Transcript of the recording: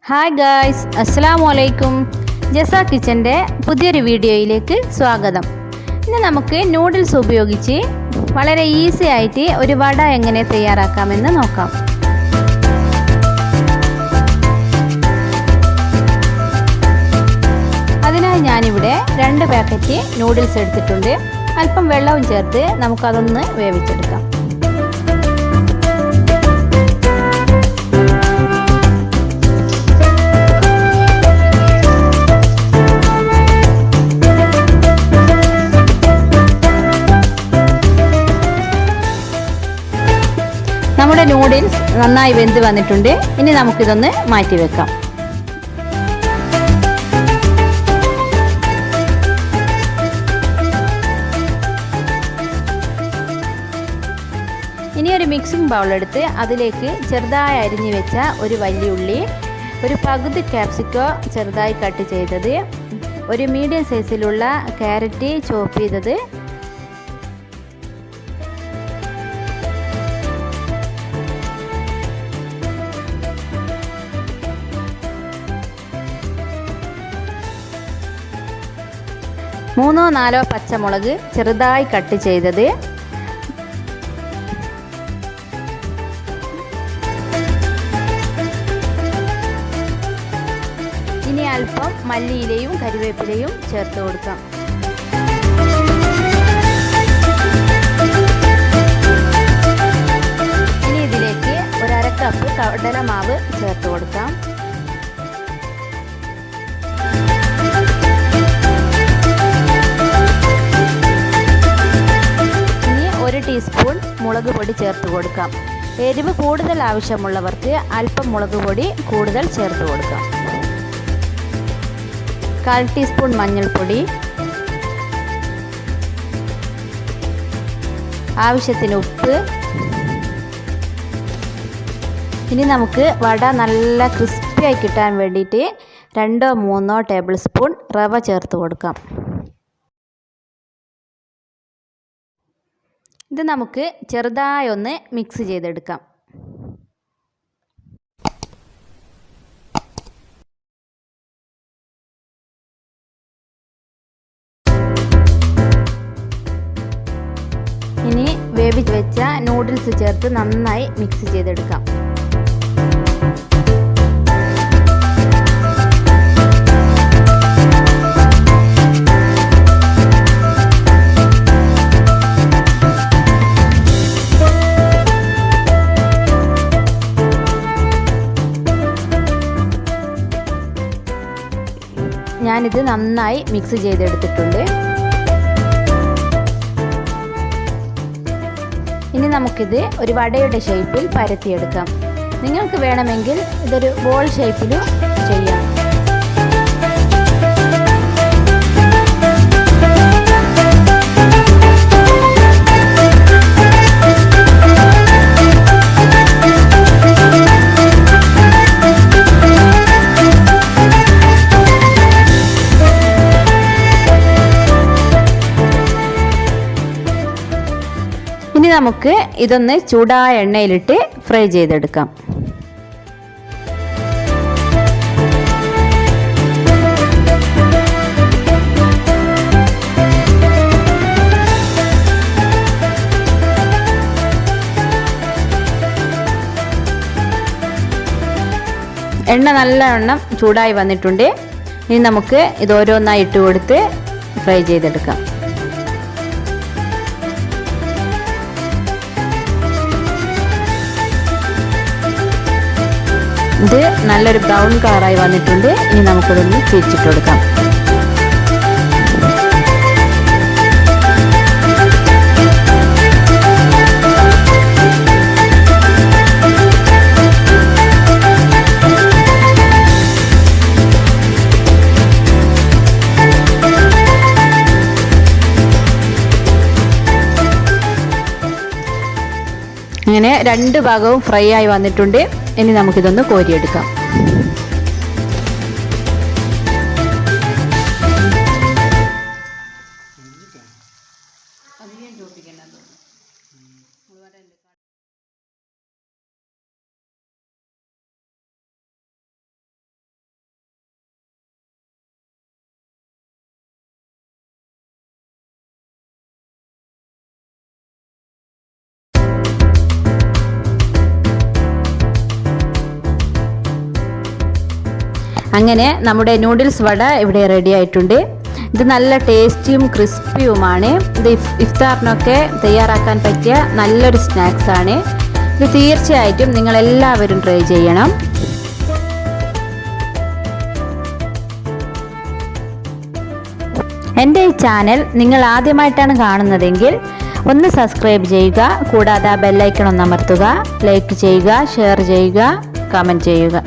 Hi guys, അസ്സലാമു അലൈക്കും. ജസ കിച്ചൻ്റെ പുതിയൊരു വീഡിയോയിലേക്ക് സ്വാഗതം. ഇന്ന് നമുക്ക് നൂഡിൽസ് ഉപയോഗിച്ച് വളരെ ഈസി ആയിട്ട് ഒരു വട എങ്ങനെ തയ്യാറാക്കാമെന്ന് നോക്കാം. അതിനായി ഞാനിവിടെ 2 പാക്കറ്റ് നൂഡിൽസ് എടുത്തിട്ടുണ്ട്. അല്പം വെള്ളവും ചേർത്ത് നമുക്കതൊന്ന് വേവിച്ചെടുക്കാം. നമ്മുടെ നൂഡിൽസ് നന്നായി വെന്ത് വന്നിട്ടുണ്ട്. ഇനി നമുക്കിതൊന്ന് മാറ്റി വെക്കാം. ഇനി ഒരു മിക്സിംഗ് ബൗളെടുത്ത് അതിലേക്ക് ചെറുതായി അരിഞ്ഞു വെച്ച ഒരു വലിയ ഉള്ളി, ഒരു പകുതി ക്യാപ്സിക്കോ ചെറുതായി കട്ട് ചെയ്തത്, ഒരു മീഡിയം സൈസിലുള്ള ക്യാരറ്റ് ചോപ്പ് ചെയ്തത്, മൂന്നോ നാലോ പച്ചമുളക് ചെറുതായി കട്ട് ചെയ്തത്, ഇനി അല്പം മല്ലിയിലയും കരിവേപ്പിലയും ചേർത്ത് കൊടുക്കാം. ഇനി ഇതിലേക്ക് 1/2 കപ്പ് കടലമാവ് ചേർത്ത് കൊടുക്കാം. ടീസ്പൂൺ മുളക് പൊടി ചേർത്ത് കൊടുക്കാം. എരിവ് കൂടുതൽ ആവശ്യമുള്ളവർക്ക് അല്പം മുളക് പൊടി കൂടുതൽ ചേർത്ത് കൊടുക്കാം. 1/4 ടീസ്പൂൺ മഞ്ഞൾപ്പൊടി, ആവശ്യത്തിന് ഉപ്പ്. ഇനി നമുക്ക് വട നല്ല ക്രിസ്പിയായി കിട്ടാൻ വേണ്ടിയിട്ട് 2-3 ടേബിൾ സ്പൂൺ റവ ചേർത്ത് കൊടുക്കാം. ഇത് നമുക്ക് ചെറുതായി ഒന്ന് മിക്സ് ചെയ്തെടുക്കാം. ഇനി വേവിച്ച് വെച്ച നൂഡിൽസ് ചേർത്ത് നന്നായി മിക്സ് ചെയ്തെടുക്കാം. ഞാനിത് നന്നായി മിക്സ് ചെയ്തെടുത്തിട്ടുണ്ട്. ഇനി നമുക്കിത് ഒരു വടയുടെ ഷേപ്പിൽ പരത്തിയെടുക്കാം. നിങ്ങൾക്ക് വേണമെങ്കിൽ ഇതൊരു ബോൾ ഷേപ്പിലും ചെയ്യാം. ഇനി നമുക്ക് ഇതൊന്ന് ചൂടായ എണ്ണയിലിട്ട് ഫ്രൈ ചെയ്തെടുക്കാം. എണ്ണ നല്ലവണ്ണം ചൂടായി വന്നിട്ടുണ്ട്. ഇനി നമുക്ക് ഇത് ഓരോന്നായി ഇട്ട് കൊടുത്ത് ഫ്രൈ ചെയ്തെടുക്കാം. ഇത് നല്ലൊരു ബ്രൗൺ കളറായി വന്നിട്ടുണ്ട്. ഇനി നമുക്കിതൊന്ന് തിരിച്ചിട്ട് കൊടുക്കാം. അങ്ങനെ 2 ഭാഗവും ഫ്രൈ ആയി വന്നിട്ടുണ്ട്. ഇനി നമുക്കിതൊന്ന് കോരിയെടുക്കാം. അധികം ചോപ്പിക്കേണ്ടത് അങ്ങനെ നമ്മുടെ നൂഡിൽസ് വട ഇവിടെ റെഡി ആയിട്ടുണ്ട്. ഇത് നല്ല ടേസ്റ്റിയും ക്രിസ്പിയുമാണ്. ഇത് ഇഫ്താറിനൊക്കെ തയ്യാറാക്കാൻ പറ്റിയ നല്ലൊരു സ്നാക്സ് ആണ്. ഇത് തീർച്ചയായിട്ടും നിങ്ങളെല്ലാവരും ട്രൈ ചെയ്യണം. എൻ്റെ ഈ ചാനൽ നിങ്ങൾ ആദ്യമായിട്ടാണ് കാണുന്നതെങ്കിൽ ഒന്ന് സബ്സ്ക്രൈബ് ചെയ്യുക. കൂടാതെ ആ ബെല്ലൈക്കൺ ഒന്ന് അമർത്തുക. ലൈക്ക് ചെയ്യുക, ഷെയർ ചെയ്യുക, കമൻറ്റ് ചെയ്യുക.